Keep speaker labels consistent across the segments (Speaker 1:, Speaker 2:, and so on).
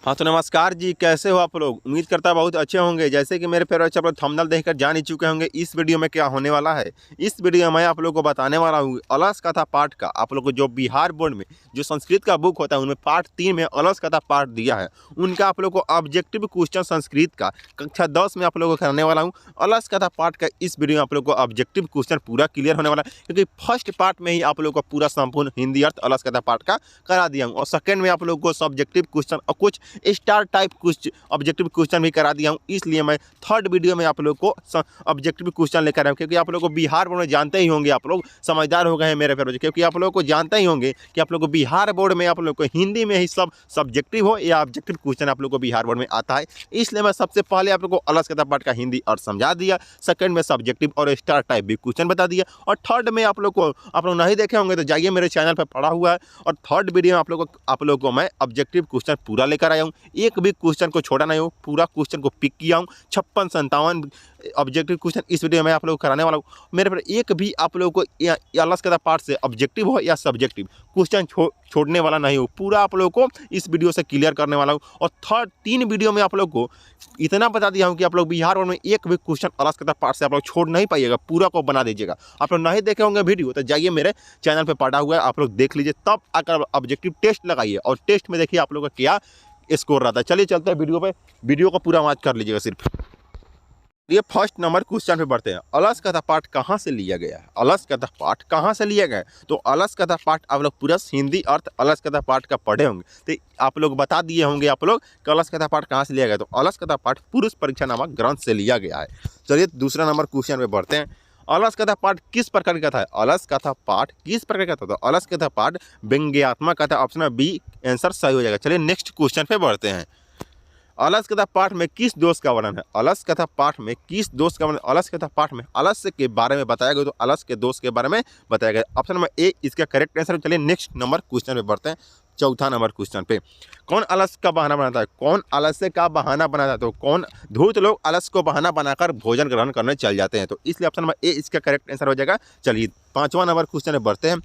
Speaker 1: हाँ तो नमस्कार जी, कैसे हो आप लोग। उम्मीद करता बहुत अच्छे होंगे। जैसे कि मेरे फेवरेट आप लोग थंबनेल देखकर जान ही चुके होंगे इस वीडियो में क्या होने वाला है। इस वीडियो में मैं आप लोगों को बताने वाला हूँ अलस कथा पाठ का। आप लोग को जो बिहार बोर्ड में जो संस्कृत का बुक होता है उनमें पार्ट 3 में अलस कथा पाठ दिया है, उनका आप लोग को ऑब्जेक्टिव क्वेश्चन संस्कृत का कक्षा 10 में आप लोगों को कराने वाला हूँ। अलस कथा पाठ का इस वीडियो में आप लोग को ऑब्जेक्टिव क्वेश्चन पूरा क्लियर होने वाला है, क्योंकि फर्स्ट पार्ट में ही आप लोग को पूरा संपूर्ण हिंदी अर्थ अलस कथा पाठ का करा दिया हूँ, और सेकंड में आप लोग को सब्जेक्टिव क्वेश्चन और कुछ स्टार टाइप कुछ ऑब्जेक्टिव क्वेश्चन भी करा दिया हूँ। इसलिए मैं थर्ड वीडियो में आप लोग को ऑब्जेक्टिव क्वेश्चन लेकर आया हूँ, क्योंकि आप लोग को बिहार बोर्ड में जानते ही होंगे, आप लोग समझदार हो गए हैं मेरे फेवरेट, क्योंकि आप लोग को जानते ही होंगे कि आप लोग को बिहार बोर्ड में आप लोग को हिंदी में ही सब सब्जेक्टिव हो या ऑब्जेक्टिव क्वेश्चन आप लोग को बिहार बोर्ड में आता है। इसलिए मैं सबसे पहले आप लोग को अलस कथा पाठ का हिंदी अर्थ समझा दिया, सेकंड में सब्जेक्टिव और स्टार टाइप भी क्वेश्चन बता दिया, और थर्ड में आप लोग नहीं देखे होंगे तो जाइए मेरे चैनल पर पड़ा हुआ है, और थर्ड वीडियो में आप लोग को मैं ऑब्जेक्टिव क्वेश्चन पूरा लेकर आया हूँ। एक भी क्वेश्चन को छोड़ा नहीं हो, पूरा क्वेश्चन को पिक किया हूँ। 56-57 ऑब्जेक्टिव क्वेश्चन इस वीडियो में आप लोग को कराने वाला हूँ। मेरे पर एक भी आप लोगों को अलस कथा पाठ से ऑब्जेक्टिव हो या सब्जेक्टिव क्वेश्चन छोड़ने वाला नहीं हो, पूरा आप लोगों को इस वीडियो से क्लियर करने वाला हूँ। और थर्ड 3 वीडियो में आप लोग को इतना बता दिया हूँ कि आप लोग बिहार बोर्ड में एक भी क्वेश्चन अलस कथा पाठ से आप लोग छोड़ नहीं पाइएगा, पूरा को बना दीजिएगा। आप लोग नहीं देखे होंगे वीडियो तो जाइए मेरे चैनल पर पड़ा हुआ है, आप लोग देख लीजिए, तब आकर ऑब्जेक्टिव टेस्ट लगाइए, और टेस्ट में देखिए आप लोग का क्या स्कोर रहा था। चलिए चलते हैं वीडियो पे, वीडियो को पूरा वॉच कर लीजिएगा सिर्फ। ये फर्स्ट नंबर क्वेश्चन पे बढ़ते हैं। अलस कथा पाठ कहाँ से लिया गया है? अलस कथा पाठ कहाँ से लिया गया है? तो अलस कथा पाठ आप लोग पूरा हिंदी अर्थ अलस कथा पाठ का पढ़े होंगे, तो आप लोग बता दिए होंगे आप लोग कि अलस कथा पाठ कहाँ से लिया गया। तो अलस कथा पाठ पुरुष परीक्षा नामक ग्रंथ से लिया गया है। चलिए दूसरा नंबर क्वेश्चन पे बढ़ते हैं। अलस कथा पाठ किस प्रकार का था? अलस कथा पाठ किस प्रकार का था? तो अलस कथा पाठ व्यंग्यात्मक कथा, ऑप्शन बी आंसर सही हो जाएगा। चलिए नेक्स्ट क्वेश्चन पे बढ़ते हैं। अलस कथा पाठ में किस दोष का वर्णन है? अलस कथा पाठ में किस दोष का वर्णन? अलस कथा पाठ में अलस के बारे में बताया गया, तो अलस के दोष के बारे में बताया गया। ऑप्शन नंबर ए इसका करेक्ट आंसर। चलिए नेक्स्ट नंबर क्वेश्चन पे बढ़ते हैं। चौथा नंबर क्वेश्चन पे, कौन अलस का बहाना बनाता है? कौन आलस्य का बहाना बनाता है? तो कौन धूर्त लोग अलस को बहाना बनाकर भोजन ग्रहण करने चल जाते हैं, तो इसलिए ऑप्शन नंबर ए इसका करेक्ट आंसर हो जाएगा। चलिए पांचवा नंबर क्वेश्चन पे बढ़ते हैं।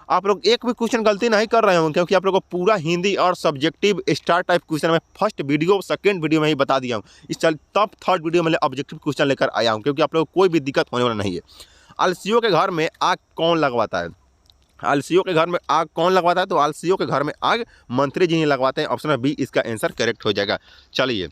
Speaker 1: आप लोग एक भी क्वेश्चन गलती नहीं कर रहे होंगे, क्योंकि आप लोग को पूरा हिंदी और सब्जेक्टिव स्टार टाइप क्वेश्चन में फर्स्ट वीडियो सेकंड वीडियो में ही बता दिया हूँ। इस चल तब थर्ड वीडियो में ऑब्जेक्टिव क्वेश्चन लेकर आया हूँ, क्योंकि आप लोग को कोई भी दिक्कत होने वाला नहीं है। आलसियों के घर में आग कौन लगवाता है? आलसियों के घर में आग कौन लगवाता है? तो आलसियों के घर में आग मंत्री जी ही लगवाते हैं। ऑप्शन बी इसका आंसर करेक्ट हो जाएगा। चलिए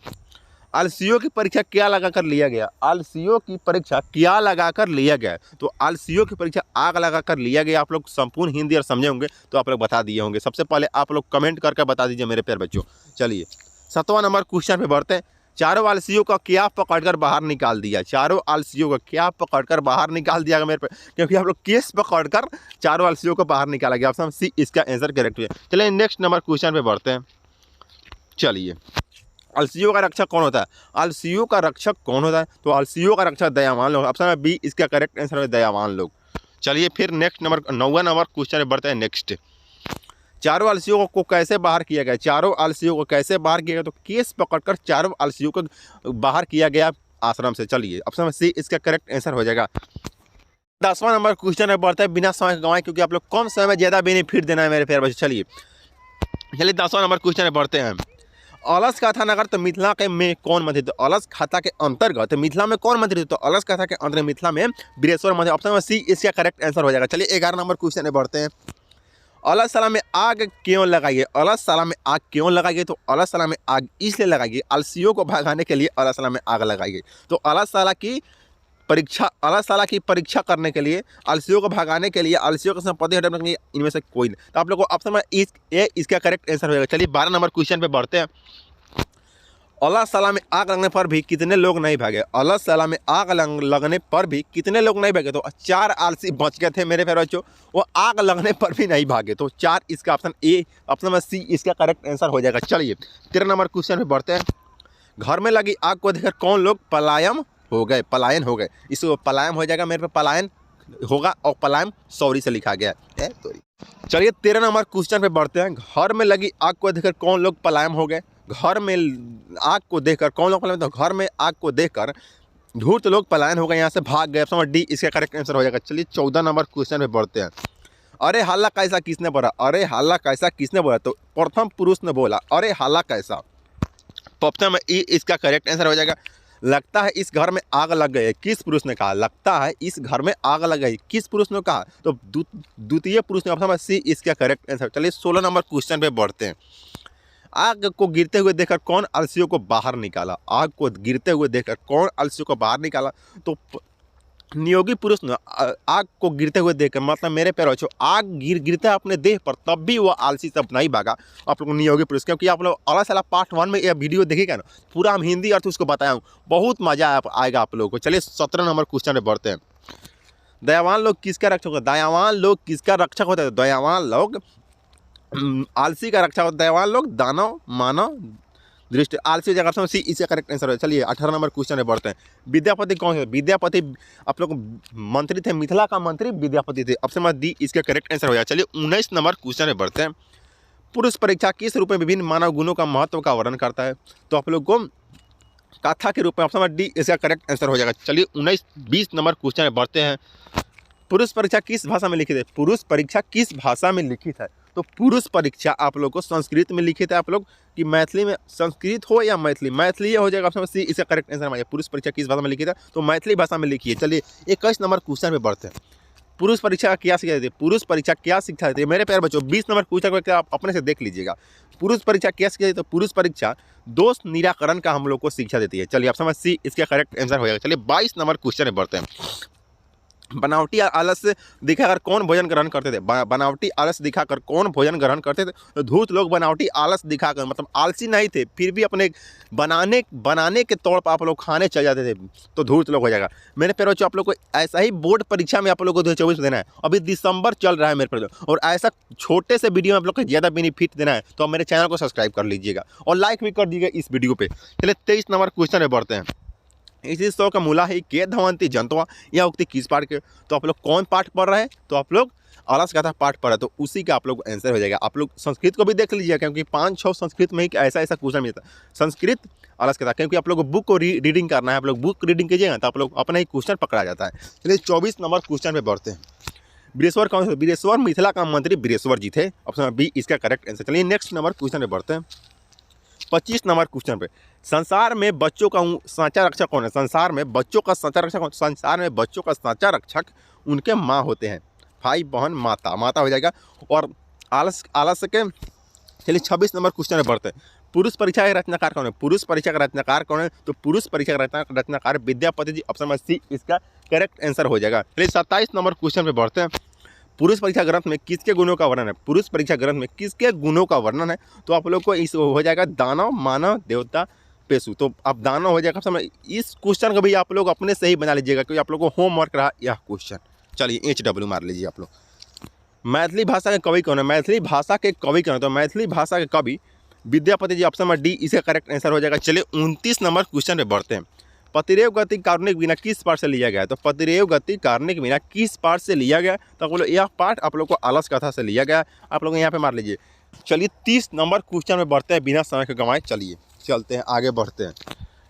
Speaker 1: आलसियों की परीक्षा क्या लगाकर लिया गया? आलसियों की परीक्षा क्या लगाकर लिया गया? तो आलसियों की परीक्षा आग लगाकर लिया गया। आप लोग संपूर्ण हिंदी और समझे होंगे तो आप लोग बता दिए होंगे। सबसे पहले आप लोग कमेंट करके बता दीजिए मेरे प्यारे बच्चों। चलिए 7वां नंबर क्वेश्चन पे बढ़ते हैं। चारों आलसियों का क्या पकड़कर बाहर निकाल दिया? चारों आलसियों का क्या पकड़कर बाहर निकाल दिया मेरे पे, क्योंकि आप लोग केस पकड़कर चारों आलसियों को बाहर निकाला गया। ऑप्शन सी इसका आंसर करेक्ट है। चलिए नेक्स्ट नंबर क्वेश्चन पे बढ़ते हैं। चलिए आलसियों का रक्षक कौन होता है? आलसियों का रक्षक कौन होता है? तो आलसियों का रक्षक दयावान लोग। ऑप्शन बी इसका करेक्ट आंसर है दयावान लोग। चलिए फिर नेक्स्ट नंबर 9वां नंबर क्वेश्चन में बढ़ते हैं। नेक्स्ट, चारों आलसियों को कैसे बाहर किया गया? चारों आलसियों को कैसे बाहर किया गया? तो केस पकड़कर चारों आलसियों को बाहर किया गया आश्रम से। चलिए ऑप्शन सी इसका करेक्ट आंसर हो जाएगा। 10वां नंबर क्वेश्चन में बढ़ता है बिना समय गंवाए, क्योंकि आप लोग कम समय में ज़्यादा बेनिफिट देना है मेरे प्यारे बच्चे। चलिए 10वां नंबर क्वेश्चन में बढ़ते हैं। अलस कथा नगर तो मिथिला के में कौन मंत्री? तो अलस कथा के अंतर्गत मिथिला में कौन मंत्री? तो अलस कथा के अंतर्गत मिथिला में वीरेश्वर मंत्री। ऑप्शन सी इसका करेक्ट आंसर हो जाएगा। चलिए 11 नंबर क्वेश्चन में बढ़ते हैं। अलसशाला में आग क्यों लगाइए? अलसशाला में आग क्यों लगाइए? तो अलसशाला में आग इसलिए लगाइए, आलसियों को भगाने के लिए अलसशाला में आग लगाइए। तो अलसशाला की परीक्षा करने के लिए, आलसियों को भगाने के लिए, आलसियों की संपत्ति हटाने के लिए इनमें से कोई नहीं। तो आप लोग को ऑप्शन में इसका करेक्ट आंसर हो जाएगा। चलिए 12 नंबर क्वेश्चन पे बढ़ते हैं। अलसशाला में आग लगने पर भी कितने लोग नहीं भागे? अलसशाला में आग लगने पर भी कितने लोग नहीं भागे? तो 4 आलसी बच गए थे मेरे प्यारे बच्चों, वो आग लगने पर भी नहीं भागे। तो 4 इसका ऑप्शन ए, ऑप्शन में सी इसका करेक्ट आंसर हो जाएगा। चलिए 13 नंबर क्वेश्चन पे बढ़ते हैं। घर में लगी आग को देखकर कौन लोग पलायन हो गए? इसको पलायन हो जाएगा मेरे पे, पलायन होगा, और पलायन सॉरी से लिखा गया है सॉरी। चलिए 13 नंबर क्वेश्चन पे बढ़ते हैं। घर में लगी आग को देखकर कौन लोग पलायन हो गए? घर में आग को देखकर कौन लोग पलायन? तो घर में आग को देखकर धूर्त लोग पलायन हो गए, यहाँ से भाग गए। ऑप्शन डी इसका करेक्ट आंसर हो जाएगा। चलिए 14 नंबर क्वेश्चन पे बढ़ते हैं। अरे हल्ला कैसा किसने बोला? अरे हल्ला कैसा किसने बोला? तो प्रथम पुरुष ने बोला अरे हल्ला कैसा। ऑप्शन में ई इसका करेक्ट आंसर हो जाएगा। लगता है इस घर में आग लग गई है, किस पुरुष ने कहा? लगता है इस घर में आग लग गई, किस पुरुष ने कहा? तो द्वितीय पुरुष ने। ऑप्शन में सी इसका करेक्ट आंसर। चलिए 16 नंबर क्वेश्चन पे बढ़ते हैं। आग को गिरते हुए देखकर कौन आलसियों को बाहर निकाला? आग को गिरते हुए देखकर कौन आलसियों को बाहर निकाला? तो नियोगी पुरुष ने आग को गिरते हुए देखकर, मतलब मेरे पैर बच्चों, आग गिरता है अपने देह पर तब भी वो आलसी सब नहीं भागा। आप लोग नियोगी पुरुष, क्योंकि आप लोग अलग से पार्ट 1 में यह वीडियो देखिएगा ना, पूरा हम हिंदी अर्थ उसको बताया हूँ, बहुत मजा आएगा आप लोगों को। चलिए 17 नंबर क्वेश्चन में बढ़ते हैं। दयावान लोग किसका रक्षक होता है? दयावान लोग किसका रक्षक होता है? दयावान लोग आलसी का रक्षा होता है। दयावान लोग दानव मानव दृष्टि आलसी जगह सी इसका करेक्ट आंसर है। चलिए 18 नंबर क्वेश्चन में बढ़ते हैं। विद्यापति कौन है? विद्यापति आप लोग मंत्री थे, मिथिला का मंत्री विद्यापति थे। ऑप्शन नंबर डी इसका करेक्ट आंसर हो जाए। चलिए 19 नंबर क्वेश्चन में बढ़ते हैं। पुरुष परीक्षा किस रूप में विभिन्न मानव गुणों का महत्व का वर्णन करता है? तो आप लोग को कथा के रूप में। ऑप्शन नंबर डी इसका करेक्ट आंसर हो जाएगा। चलिए 19-20 नंबर क्वेश्चन में बढ़ते हैं। पुरुष परीक्षा किस भाषा में लिखित है? पुरुष परीक्षा किस भाषा में लिखित है? तो पुरुष परीक्षा आप लोग को संस्कृत में लिखित है। आप लोग कि मैथिली में, संस्कृत हो या मैथिली, मैथिली हो जाएगा। ऑप्शन सी इसका करेक्ट आंसर है। पुरुष परीक्षा किस भाषा में लिखित है? तो मैथिली भाषा में लिखी है। चलिए 21 नंबर क्वेश्चन में बढ़ते हैं। पुरुष परीक्षा क्या शिक्षा देती है? पुरुष परीक्षा क्या शिक्षा देती है? मेरे प्यारे बच्चों 20 नंबर क्वेश्चन को आप अपने से देख लीजिएगा। पुरुष परीक्षा क्या शिक्षा देती है? तो पुरुष परीक्षा दोष निराकरण का हम लोग को शिक्षा देती है। चलिए आप समझ सी इसका करेक्ट आंसर हो जाएगा। चलिए 22 नंबर क्वेश्चन में बढ़ते हैं। बनावटी आलस्य दिखाकर कौन भोजन ग्रहण करते थे? बनावटी आलस्य दिखाकर कौन भोजन ग्रहण करते थे? तो धूर्त लोग बनावटी आलस्य दिखाकर, मतलब आलसी नहीं थे फिर भी अपने बनाने के तौर पर आप लोग खाने चल जाते थे, तो धूर्त लोग हो जाएगा। मेरे प्यारे बच्चों आप लोग को ऐसा ही बोर्ड परीक्षा में आप लोग को 2024 देना है। अभी दिसंबर चल रहा है मेरे प्यारे, और ऐसा छोटे से वीडियो में आप लोग को ज़्यादा बेनिफिट देना है, तो आप मेरे चैनल को सब्सक्राइब कर लीजिएगा और लाइक भी कर दीजिएगा इस वीडियो पर। चलिए 23 नंबर क्वेश्चन में बढ़ते हैं। इसी शो का मूला है के धवंती जंतवा, यह उक्ति किस पाठ के? तो आप लोग कौन पाठ पढ़ रहे हैं? तो आप लोग अलस कथा पाठ पढ़ रहे हैं, तो उसी का आप लोग आंसर हो जाएगा। आप लोग संस्कृत को भी देख लीजिएगा, क्योंकि 5-6 संस्कृत में ही ऐसा क्वेश्चन मिलता है। संस्कृत अलस कथा, क्योंकि आप लोग को बुक को रीडिंग करना है, आप लोग बुक रीडिंग कीजिएगा तो आप लोग अपना ही क्वेश्चन पकड़ा जाता है। चलिए 24 नंबर क्वेश्चन पे बढ़ते हैं। बीरेश्वर कौन से? बीरेश्वर मिथिला का मंत्री बीरेश्वर जी थे। ऑप्शन बी इसका करेक्ट आंसर। चलिए नेक्स्ट नंबर क्वेश्चन पे बढ़ते हैं। 25 नंबर क्वेश्चन पे, संसार में बच्चों का साँचा रक्षक कौन है? संसार में बच्चों का साँचा रक्षक कौन? संसार में बच्चों का साँचा रक्षक उनके माँ होते हैं, भाई बहन माता, माता हो जाएगा। और आलस्य के। चलिए 26 नंबर क्वेश्चन में बढ़ते हैं। पुरुष परीक्षा के रचनाकार कौन है? पुरुष परीक्षा का रचनाकार कौन है? तो पुरुष परीक्षा का रचनाकार विद्यापति जी। ऑप्शन सी इसका करेक्ट आंसर हो जाएगा। चलिए 27 नंबर क्वेश्चन पे बढ़ते हैं। पुरुष परीक्षा ग्रंथ में किसके गुणों का वर्णन है? पुरुष परीक्षा ग्रंथ में किसके गुणों का वर्णन है? तो आप लोग को इस हो जाएगा दानव मानव देवता पेशु। तो अब दानव हो जाएगा। समझ इस क्वेश्चन को भी आप लोग अपने से ही बना लीजिएगा, क्योंकि आप लोग को होमवर्क रहा यह क्वेश्चन। चलिए HW मार लीजिए आप लोग। मैथिली भाषा के कवि कौन है? मैथिली भाषा के कवि कौन है? तो मैथिली भाषा के कवि Vidyapati ji. Option number D इसका करेक्ट आंसर हो जाएगा। चलिए 29 नंबर क्वेश्चन पे बढ़ते हैं। पतिरेव गति कारुणिक वीणा किस पाठ से लिया गया है? तो पतिरेव गति कारुणिक वीणा किस पाठ से लिया गया? तो आप लोग यह पाठ आप लोग को अलस कथा से लिया गया। आप लोग यहाँ पे मार लीजिए। चलिए 30 नंबर क्वेश्चन में बढ़ते हैं बिना समय के गंवाए। चलिए चलते हैं आगे बढ़ते हैं।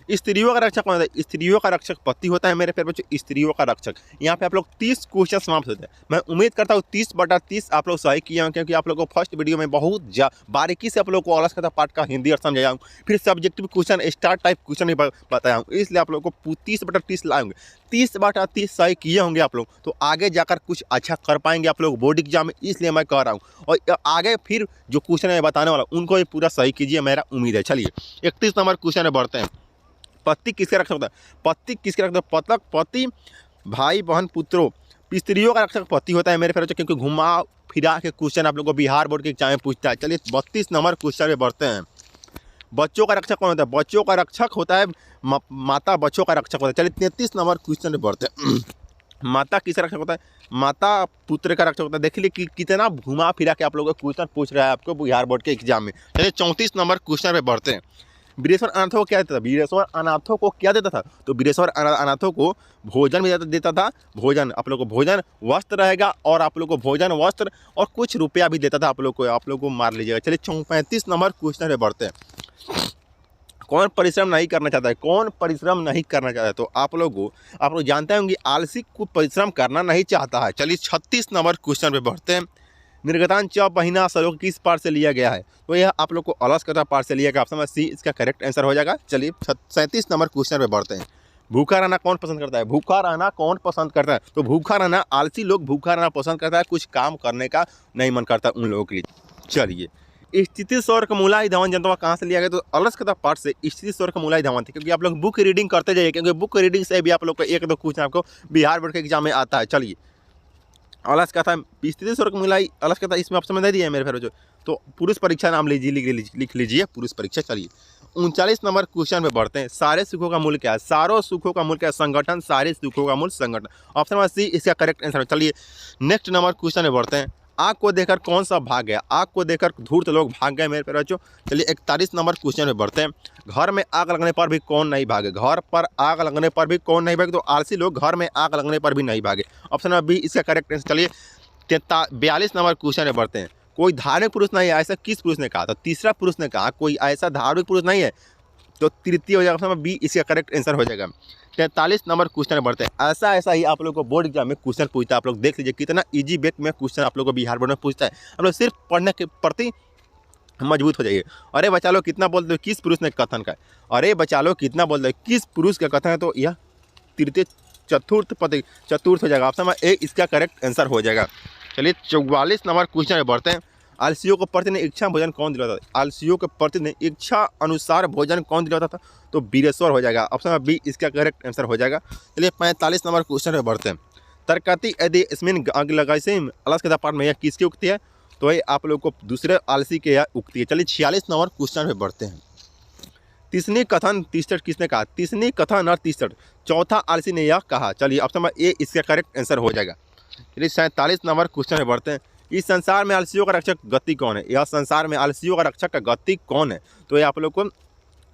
Speaker 1: स्त्रियों का रक्षक कौन होता है? स्त्रियों का रक्षक पति होता है मेरे प्यारे बच्चों। स्त्रियों का रक्षक, यहाँ पे आप लोग 30 क्वेश्चन समाप्त होते हैं। मैं उम्मीद करता हूँ 30/30 आप लोग सही किए हैं, क्योंकि आप लोग को फर्स्ट वीडियो में बहुत बारीकी से आप लोग को अलस कथा पाठ का हिंदी अर्थ समझाया हूँ, फिर subjective question star type question भी बताया हूँ, इसलिए आप लोग को 30/30 लाएंगे। 30/30 सही किए होंगे आप लोग, तो आगे जाकर कुछ अच्छा कर पाएंगे आप लोग बोर्ड एग्जाम में, इसलिए मैं कह रहा हूँ। और आगे फिर जो क्वेश्चन है बताने वाला उनको भी पूरा सही कीजिए, मेरा उम्मीद है। चलिए 31 नंबर क्वेश्चन में बढ़ते हैं। पति किसके रक्षक होता है? पति किसके रक्षक? पतक पति भाई बहन पुत्रों, स्त्रियों का रक्षक पति होता है मेरे प्यारे, क्योंकि घुमा फिरा के क्वेश्चन आप लोग को बिहार बोर्ड के एग्जाम में पूछता है। चलिए 32 नंबर क्वेश्चन में बढ़ते हैं। बच्चों का रक्षक कौन होता है? बच्चों का रक्षक होता है माता, बच्चों का रक्षक होता है। चलिए 33 नंबर क्वेश्चन में बढ़ते हैं। माता किसका रक्षक होता है? माता पुत्र का रक्षक होता है। देख लीजिए कि कितना घुमा फिरा के आप लोग को क्वेश्चन पूछ रहा है आपको बिहार बोर्ड के एग्जाम में। चलिए 34 नंबर क्वेश्चन में बढ़ते हैं। वीरेश्वर अनाथों को क्या देता था? वीरेश्वर अनाथों को क्या देता था? तो वीरेश्वर अनाथों को भोजन भी देता था। भोजन आप लोग को भोजन वस्त्र रहेगा, और आप लोग को भोजन वस्त्र और कुछ रुपया भी देता था आप लोग को मार लीजिएगा। चलिए 35 नंबर क्वेश्चन पे बढ़ते हैं। कौन परिश्रम नहीं करना चाहता है? कौन परिश्रम नहीं करना चाहता है? तो आप लोग जानते होंगे आलसी को परिश्रम करना नहीं चाहता है। चलिए 36 नंबर क्वेश्चन पे बढ़ते हैं। निर्गतान च महीना श्लोक किस पाठ से लिया गया है? तो यह आप लोग को अलसकथा पाठ से लिया गया। ऑप्शन नंबर सी इसका करेक्ट आंसर हो जाएगा। चलिए 37 नंबर क्वेश्चन पे बढ़ते हैं। भूखा रहना कौन पसंद करता है? भूखा रहना कौन पसंद करता है? तो भूखा रहना, आलसी लोग भूखा रहना पसंद करता है, कुछ काम करने का नहीं मन करता उन लोगों के लिए। चलिए, स्थिति स्वर का मूला धावन जनता कहाँ से लिया गया? तो अलसकथा पाठ से स्थिति स्वर का मूला धावन थे, क्योंकि आप लोग बुक रीडिंग करते जाइए, क्योंकि बुक रीडिंग से भी आप लोग को एक दो क्वेश्चन आपको बिहार बोर्ड के एग्जाम में आता है। चलिए, अलसकथा स्थिति स्वर का मूला अलसकथा इसमें ऑप्शन में दे दिया है मेरे फेरो। तो पुरुष परीक्षा नाम लीजिए, लिख लीजिए पुरुष परीक्षा। चलिए 39 नंबर क्वेश्चन पे बढ़ते हैं। सारे सुखों का मूल क्या है? सारों सुखों का मूल क्या है? संगठन। सारे सुखों का मूल संगठन। ऑप्शन नंबर सी इसका करेक्ट आंसर है। चलिए नेक्स्ट नंबर क्वेश्चन पे बढ़ते हैं। आग को देखकर कौन सा भाग गया? आग को देखकर धूर्त लोग भाग गए मेरे प्यारे बच्चों। चलिए 41 नंबर क्वेश्चन पे बढ़ते हैं। घर में आग लगने पर भी कौन नहीं भागे? घर पर आग लगने पर भी कौन नहीं भागे? तो आलसी लोग घर में आग लगने पर भी नहीं भागे। ऑप्शन नंबर बी इसका करेक्ट आंसर। चलिए 42 नंबर क्वेश्चन पे बढ़ते हैं। कोई धार्मिक पुरुष नहीं है, ऐसा किस पुरुष ने कहा? तो तीसरा पुरुष ने कहा कोई ऐसा धार्मिक पुरुष नहीं है, तो तृतीय हो जाएगा। ऑप्शन नंबर बी इसका करेक्ट आंसर हो जाएगा। 43 नंबर क्वेश्चन में बढ़ते हैं। ऐसा ही आप लोग को बोर्ड एग्जाम में क्वेश्चन पूछता है। आप लोग देख लीजिए कितना इजी वेट में क्वेश्चन आप लोग को बिहार बोर्ड में पूछता है। आप लोग सिर्फ पढ़ने के प्रति मजबूत हो जाइए। अरे बच्चा लोग कितना बोलते हो किस पुरुष ने कथन का? अरे बच्चा लोग कितना बोलते हो किस पुरुष का कथन है? तो यह तृतीय चतुर्थ हो जाएगा। ऑप्शन नंबर ए इसका करेक्ट आंसर हो जाएगा। चलिए 44 नंबर क्वेश्चन में बढ़ते हैं। आलसियों को प्रतिदिन इच्छा भोजन कौन दिलाता था? आलसियों को प्रतिदिन इच्छा अनुसार भोजन कौन दिलाता था? तो वीरेश्वर हो जाएगा। ऑप्शन नंबर बी इसका करेक्ट आंसर हो जाएगा। चलिए 45 नंबर क्वेश्चन पे बढ़ते हैं। तरकती यदि इसमें अग्लगसिम अलसकथा पाठ में यह किसकी उक्ति है? तो ये आप लोग को दूसरे आलसी के यह उक्ति है। चलिए 46 नंबर क्वेश्चन पे बढ़ते हैं। तीसरी कथन तीसठ किसने कहा? तीसरी कथन और तीसठ चौथा आलसी ने यह कहा। चलिए ऑप्शन नंबर ए इसका करेक्ट आंसर हो जाएगा। चलिए 47 नंबर क्वेश्चन पे बढ़ते हैं। इस संसार में आलसियों का रक्षक गति कौन है? यह संसार में आलसियों का रक्षक का गति कौन है? तो ये आप लोग को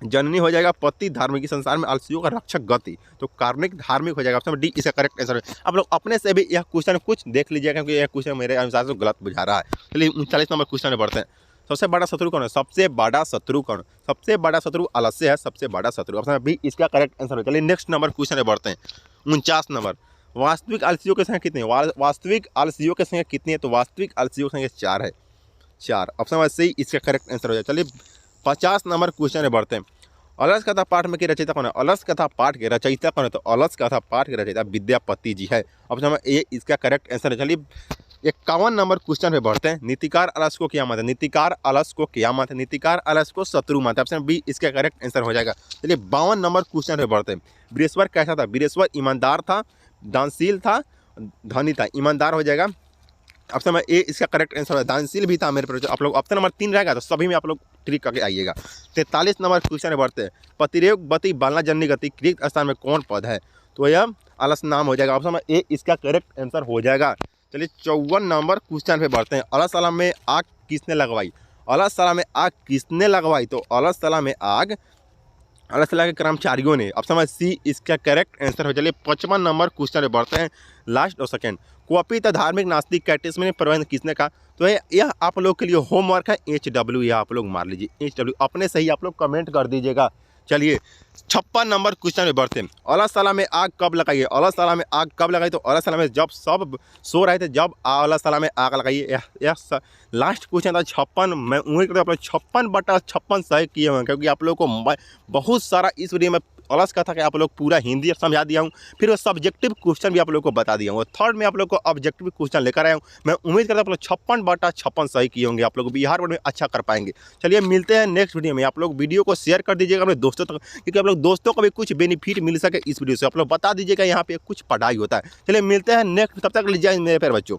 Speaker 1: जननी हो जाएगा। पति धार्मिक। इस संसार में आलसियों का रक्षक गति, तो कार्मिक धार्मिक हो जाएगा। ऑप्शन नंबर डी इसका करेक्ट आंसर है। आप लोग अपने से भी यह क्वेश्चन कुछ देख लीजिएगा, क्योंकि यह क्वेश्चन मेरे अनुसार से गलत बुझा रहा है। चलिए 39 नंबर क्वेश्चन में बढ़ते हैं। सबसे बड़ा शत्रु कौन है? सबसे बड़ा शत्रु कौन? सबसे बड़ा शत्रु आलस्य है। सबसे बड़ा शत्रु। ऑप्शन नंबर बी इसका करेक्ट आंसर है। चलिए नेक्स्ट नंबर क्वेश्चन में बढ़ते हैं। 49 नंबर। वास्तविक आलसियों की संख्या कितनी है? वास्तविक आलसियों की संख्या कितनी है? तो वास्तविक आलसियों की संख्या 4 है। 4। ऑप्शन नंबर सी इसका करेक्ट आंसर हो जाए। चलिए 50 नंबर क्वेश्चन में बढ़ते हैं। अलसकथा पाठ में के रचयिता कौन है? अलसकथा पाठ के रचयिता कौन है? तो अलसकथा पाठ के रचयिता विद्यापति जी है। ऑप्शन नंबर ए इसका करेक्ट आंसर है। चलिए 51 नंबर क्वेश्चन पे बढ़ते हैं। नीतिकार अलस को क्या मानते हैं? नीतिकार अलस को क्या मानते हैं? नीतिकार अलस को शत्रु मानते हैं। ऑप्शन बी इसका करेक्ट आंसर हो जाएगा। चलिए 52 नंबर क्वेश्चन पे बढ़ते हैं। वीरेश्वर कैसा था? वीरेश्वर ईमानदार था, दानशील था, धनी था। ईमानदार हो जाएगा। ऑप्शन नंबर ए इसका करेक्ट आंसर है। दानशील भी था मेरे पर। आप लोग ऑप्शन नंबर 3 रहेगा तो सभी में आप लोग ट्रिक करके आइएगा। 43 नंबर क्वेश्चन में बढ़ते हैं। पतिरेग गति बालना जननी गति क्रिक्त स्थान में कौन पद है? तो यह अलस नाम हो जाएगा। ऑप्शन नंबर ए इसका करेक्ट आंसर हो जाएगा। चलिए 54 नंबर क्वेश्चन पे बढ़ते हैं। अलसला में आग किसने लगवाई? अलसला में आग किसने लगवाई? तो अलसला में आग अलसला के कर्मचारियों ने। ऑप्शन नंबर सी इसका करेक्ट आंसर हो। चलिए 55 नंबर क्वेश्चन पे बढ़ते हैं। लास्ट और सेकेंड। कॉपी धार्मिक नास्तिक कैटेगरी प्रबंध किसने कहा? तो यह आप लोग के लिए होमवर्क है। HW यह आप लोग मार लीजिए। HW अपने से ही आप लोग कमेंट कर दीजिएगा। चलिए 56 नंबर क्वेश्चन में बढ़ते हैं। अलसला में आग कब लगाई? अलसला में आग कब लगाई? तो अलसला में जब सब सो रहे थे, जब अलसला में आग लगाइए। यह लास्ट क्वेश्चन था 56। मैं उम्मीद करता हूँ आप लोग 56/56 सही किए होंगे, क्योंकि आप लोग को बहुत सारा इस वीडियो में अलसकथा कि आप लोग पूरा हिंदी समझा दिया हूँ, फिर वो सब्जेक्टिव क्वेश्चन भी आप लोग को बता दिया हूँ। थर्ड में आप लोग को ऑब्जेक्टिव क्वेश्चन लेकर आया हूँ। मैं उम्मीद करता हूँ आप लोग 56/56 सही किए होंगे। आप लोग बिहार बोर्ड में अच्छा कर पाएंगे। चलिए मिलते हैं नेक्स्ट वीडियो में। आप लोग वीडियो को शेयर कर दीजिएगा अपने दोस्तों तक, क्योंकि आप लोग दोस्तों को भी कुछ बेनिफिट मिल सके इस वीडियो से। आप लोग बता दीजिएगा यहाँ पे कुछ पढ़ाई होता है। चलिए मिलते हैं नेक्स्ट। तब तक लीजिए मेरे प्यारे बच्चों।